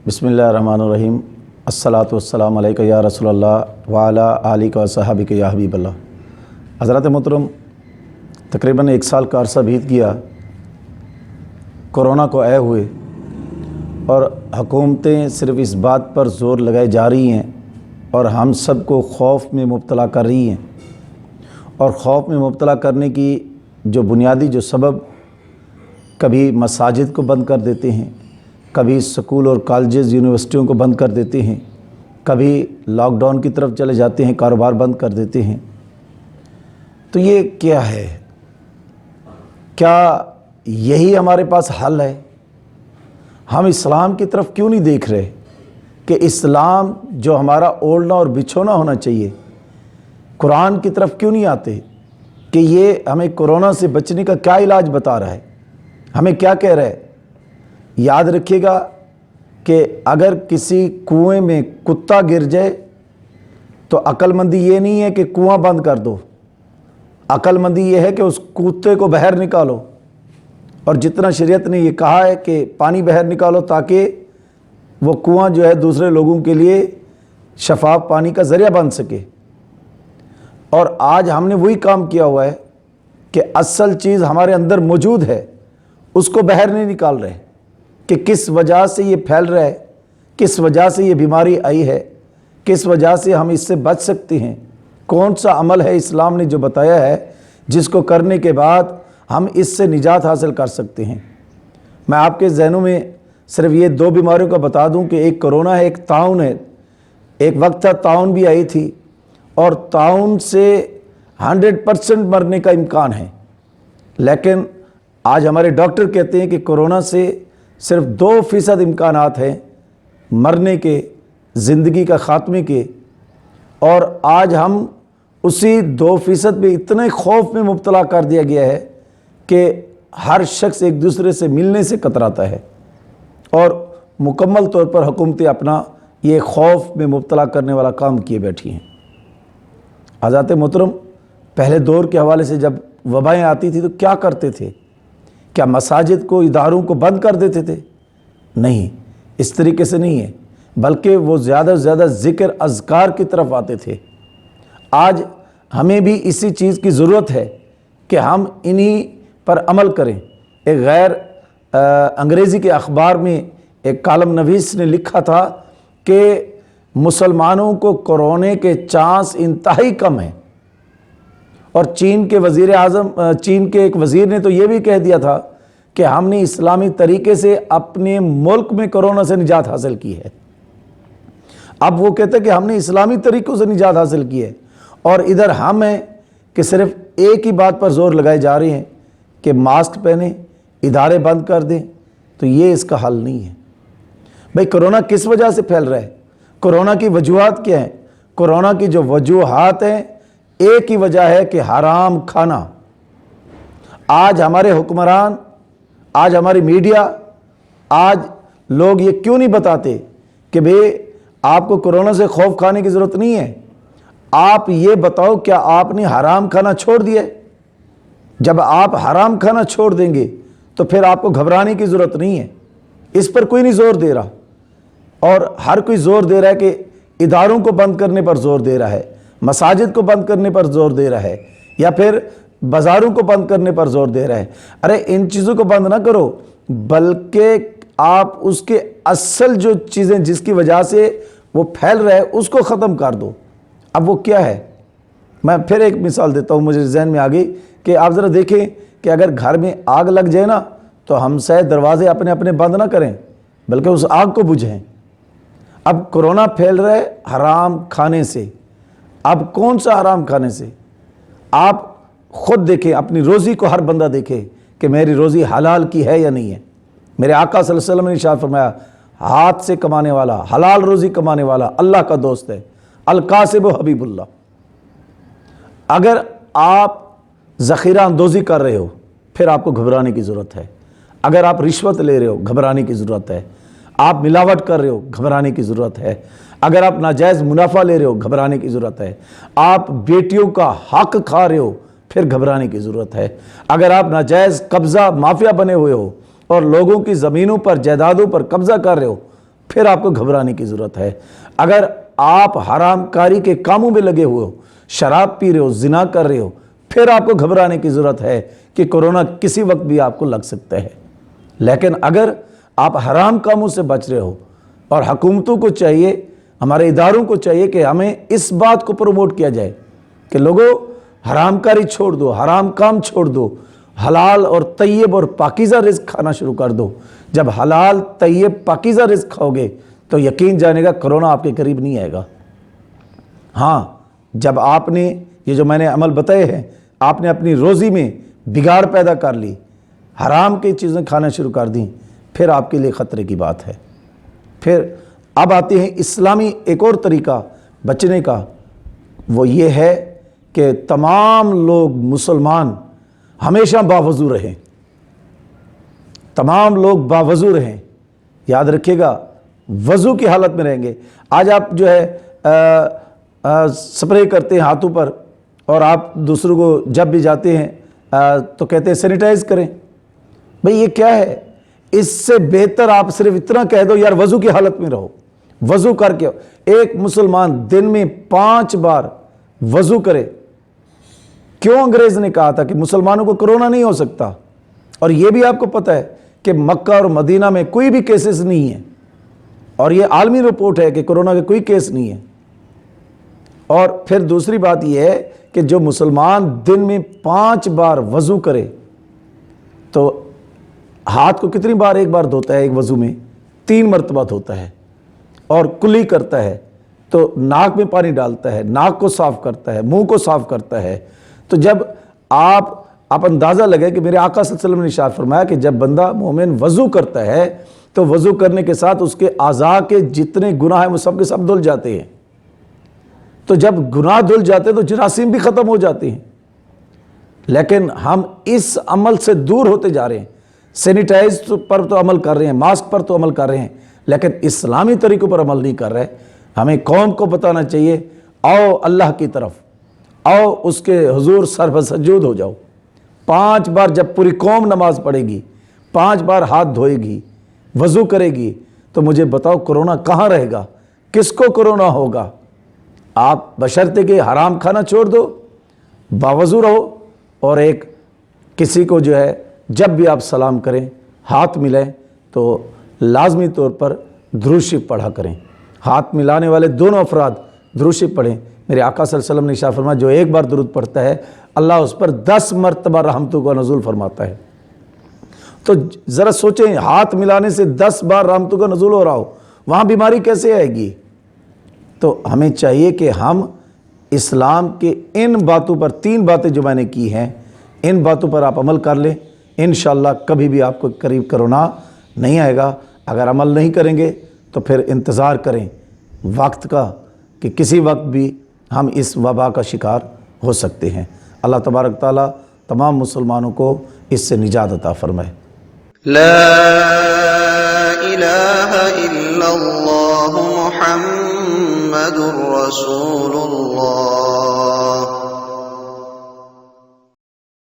बिस्मिल्लाहिर्रहमानिर्रहीम। अस्सलातु वस्सलामु अलैका या रसूलल्लाह व अला आलिका व सहाबिका या हबीबल्लाह। हज़रत मोहतरम, तकरीबन 1 साल का अरसा बीत गया कोरोना को आए हुए, और हुकूमतें सिर्फ़ इस बात पर ज़ोर लगाई जा रही हैं और हम सब को खौफ में मुब्तला कर रही हैं। और खौफ में मुब्तला करने की जो बुनियादी जो सबब, कभी मसाजिद को बंद कर देते हैं, कभी स्कूल और कॉलेजेस यूनिवर्सिटियों को बंद कर देते हैं, कभी लॉकडाउन की तरफ चले जाते हैं, कारोबार बंद कर देते हैं। तो ये क्या है? क्या यही हमारे पास हल है? हम इस्लाम की तरफ क्यों नहीं देख रहे कि इस्लाम जो हमारा ओढ़ना और बिछोना होना चाहिए, कुरान की तरफ क्यों नहीं आते कि ये हमें कोरोना से बचने का क्या इलाज बता रहा है, हमें क्या कह रहा है? याद रखिएगा कि अगर किसी कुएं में कुत्ता गिर जाए तो अक्लमंदी ये नहीं है कि कुआं बंद कर दो, अक्लमंदी ये है कि उस कुत्ते को बाहर निकालो। और जितना शरीयत ने ये कहा है कि पानी बाहर निकालो ताकि वो कुआं जो है दूसरे लोगों के लिए शफाफ पानी का ज़रिया बन सके। और आज हमने वही काम किया हुआ है कि असल चीज़ हमारे अंदर मौजूद है, उसको बाहर नहीं निकाल रहे कि किस वजह से ये फैल रहा है, किस वजह से ये बीमारी आई है, किस वजह से हम इससे बच सकते हैं, कौन सा अमल है इस्लाम ने जो बताया है जिसको करने के बाद हम इससे निजात हासिल कर सकते हैं। मैं आपके जहनों में सिर्फ ये 2 बीमारियों का बता दूं कि एक कोरोना है, एक ताउन है। एक वक्त था ताउन भी आई थी और ताउन से 100% मरने का इम्कान है, लेकिन आज हमारे डॉक्टर कहते हैं कि कोरोना से सिर्फ 2% इम्कानात हैं मरने के, ज़िंदगी का ख़ात्मे के। और आज हम उसी 2% में इतने खौफ में मुब्तला कर दिया गया है कि हर शख्स एक दूसरे से मिलने से कतराता है, और मुकम्मल तौर पर हुकूमतें अपना ये खौफ में मुब्तला करने वाला काम किए बैठी हैं। हज़रत मोहतरम, पहले दौर के हवाले से जब वबाएँ आती थी तो क्या करते थे? क्या मसाजिद को, इदारों को बंद कर देते थे? नहीं, इस तरीके से नहीं है, बल्कि वो ज़्यादा से ज़्यादा ज़िक्र अज़कार की तरफ आते थे। आज हमें भी इसी चीज़ की ज़रूरत है कि हम इन्हीं पर अमल करें। एक गैर अंग्रेज़ी के अखबार में एक कॉलम नवीस ने लिखा था कि मुसलमानों को कोरोना के चांस इंतहाई कम हैं। और चीन के वज़ीर आज़म, चीन के एक वज़ीर ने तो ये भी कह दिया था कि हमने इस्लामी तरीके से अपने मुल्क में कोरोना से निजात हासिल की है। अब वो कहते हैं कि हमने इस्लामी तरीक़ों से निजात हासिल की है, और इधर हम हैं कि सिर्फ एक ही बात पर ज़ोर लगाए जा रहे हैं कि मास्क पहने, इदारे बंद कर दें। तो ये इसका हल नहीं है। भाई, कोरोना किस वजह से फैल रहा है? कोरोना की वजूहात क्या हैं? कोरोना की जो वजूहात हैं, एक ही वजह है कि हराम खाना। आज हमारे हुक्मरान, आज हमारी मीडिया, आज लोग ये क्यों नहीं बताते कि भाई आपको कोरोना से खौफ खाने की ज़रूरत नहीं है, आप ये बताओ क्या आपने हराम खाना छोड़ दिया? जब आप हराम खाना छोड़ देंगे तो फिर आपको घबराने की ज़रूरत नहीं है। इस पर कोई नहीं ज़ोर दे रहा, और हर कोई ज़ोर दे रहा है कि इदारों को बंद करने पर ज़ोर दे रहा है, मसाजिद को बंद करने पर ज़ोर दे रहा है, या फिर बाज़ारों को बंद करने पर ज़ोर दे रहा है। अरे इन चीज़ों को बंद ना करो, बल्कि आप उसके असल जो चीज़ें जिसकी वजह से वो फैल रहा है उसको ख़त्म कर दो। अब वो क्या है? मैं फिर एक मिसाल देता हूँ, मुझे जहन में आ गई कि आप ज़रा देखें कि अगर घर में आग लग जाए ना, तो हम शायद दरवाजे अपने अपने बंद ना करें, बल्कि उस आग को बुझें। अब कोरोना फैल रहा है हराम खाने से। अब कौन सा हराम खाने से? आप ख़ुद देखें, अपनी रोज़ी को हर बंदा देखे कि मेरी रोज़ी हलाल की है या नहीं है। मेरे आका सल्लल्लाहु अलैहि वसल्लम ने इरशाद फरमाया, हाथ से कमाने वाला, हलाल रोज़ी कमाने वाला अल्लाह का दोस्त है, अल-कासिब हबीबुल्लाह। अगर आप ज़ख़ीरा अंदोज़ी कर रहे हो, फिर आपको घबराने की ज़रूरत है। अगर आप रिश्वत ले रहे हो, घबराने की ज़रूरत है। आप मिलावट कर रहे हो, घबराने की ज़रूरत है। अगर आप नाजायज़ मुनाफा ले रहे हो, घबराने की ज़रूरत है। आप बेटियों का हक खा रहे हो, फिर घबराने की ज़रूरत है। अगर आप नाजायज़ कब्ज़ा माफिया बने हुए हो और लोगों की ज़मीनों पर, जायदादों पर कब्ज़ा कर रहे हो, پھر آپ کو گھبرانے کی ضرورت ہے۔ اگر آپ حرام کاری کے کاموں میں لگے ہوئے ہو، شراب پی رہے ہو، زنا کر رہے ہو، پھر آپ کو گھبرانے کی ضرورت ہے کہ کرونا کسی وقت بھی آپ کو لگ سکتا ہے۔ لیکن اگر آپ حرام کاموں سے بچ رہے ہو، اور حکومتوں کو چاہیے، ہمارے اداروں کو چاہیے کہ ہمیں اس بات کو پروموٹ کیا جائے کہ لوگوں حرام کاری چھوڑ دو، حرام کام چھوڑ دو، حلال اور طیب اور پاکیزہ رزق کھانا شروع کر دو۔ جب حلال طیب پاکیزہ رزق کھاؤ گے تو یقین جانے گا کرونا آپ کے قریب نہیں آئے گا۔ ہاں، جب آپ نے یہ جو میں نے عمل بتائے ہیں، آپ نے اپنی روزی میں بگاڑ پیدا کر لی، حرام کی چیزیں کھانا شروع کر دیں، پھر آپ کے لیے خطرے کی بات ہے۔ پھر اب آتے ہیں اسلامی ایک اور طریقہ بچنے کا، وہ یہ ہے کہ تمام لوگ مسلمان ہمیشہ باوضو رہیں، تمام لوگ باوضو رہیں۔ یاد رکھیے گا، وضو کی حالت میں رہیں گے۔ آج آپ جو ہے سپرے کرتے ہیں ہاتھوں پر، اور آپ دوسروں کو جب بھی جاتے ہیں تو کہتے ہیں سینیٹائز کریں۔ بھئی یہ کیا ہے؟ اس سے بہتر آپ صرف اتنا کہہ دو یار وضو کی حالت میں رہو، وضو کر کے۔ ایک مسلمان دن میں 5 بار وضو کرے۔ کیوں انگریز نے کہا تھا کہ مسلمانوں کو کرونا نہیں ہو سکتا؟ اور یہ بھی آپ کو پتہ ہے کہ مکہ اور مدینہ میں کوئی بھی کیسز نہیں ہیں، اور یہ عالمی رپورٹ ہے کہ کرونا کے کوئی کیس نہیں ہے۔ اور پھر دوسری بات یہ ہے کہ جو مسلمان دن میں 5 بار وضو کرے تو ہاتھ کو کتنی بار ایک بار دھوتا ہے؟ ایک وضو میں 3 مرتبہ دھوتا ہے، اور کلی کرتا ہے تو ناک میں پانی ڈالتا ہے، ناک کو صاف کرتا ہے، منہ کو صاف کرتا ہے۔ تو جب آپ اندازہ لگے کہ میرے آقا صلی اللہ علیہ وسلم نے ارشاد فرمایا کہ جب بندہ مومن وضو کرتا ہے تو وضو کرنے کے ساتھ اس کے اعضاء کے جتنے گناہ ہیں وہ سب کے سب دھل جاتے ہیں۔ تو جب گناہ دھل جاتے ہیں تو جراثیم بھی ختم ہو جاتے ہیں۔ لیکن ہم اس عمل سے دور ہوتے جا رہے ہیں۔ سینیٹائز پر تو عمل کر رہے ہیں، ماسک پر تو عمل کر رہے ہیں، لیکن اسلامی طریقوں پر عمل نہیں کر رہے۔ ہمیں قوم کو بتانا چاہیے، آؤ اللہ کی طرف، آؤ اس کے حضور سر بسجود ہو جاؤ۔ 5 بار جب پوری قوم نماز پڑھے گی، 5 بار ہاتھ دھوئے گی، وضو کرے گی، تو مجھے بتاؤ کرونا کہاں رہے گا؟ کس کو کرونا ہوگا؟ آپ بشرطے کہ حرام کھانا چھوڑ دو، باوضو رہو، اور ایک کسی کو جو ہے جب بھی آپ سلام کریں، ہاتھ ملیں تو لازمی طور پر درود شریف پڑھا کریں۔ ہاتھ ملانے والے دونوں افراد درود شریف پڑھیں۔ میرے آقا صلی اللہ علیہ وسلم نے ارشاد فرمایا جو ایک بار درود پڑھتا ہے اللہ اس پر 10 مرتبہ رحمتوں کا نزول فرماتا ہے۔ تو ذرا سوچیں، ہاتھ ملانے سے 10 بار رحمتوں کا نزول ہو رہا ہو، وہاں بیماری کیسے آئے گی؟ تو ہمیں چاہیے کہ ہم اسلام کے ان باتوں پر، 3 باتیں جو میں نے کی ہیں، ان باتوں پر آپ عمل کر لیں، انشاءاللہ کبھی بھی آپ کو قریب کرونا نہیں آئے گا۔ اگر عمل نہیں کریں گے تو پھر انتظار کریں وقت کا کہ کسی وقت بھی ہم اس وبا کا شکار ہو سکتے ہیں۔ اللہ تبارک تعالیٰ تمام مسلمانوں کو اس سے نجات عطا فرمائے۔ لا الہ الا اللہ محمد رسول اللہ۔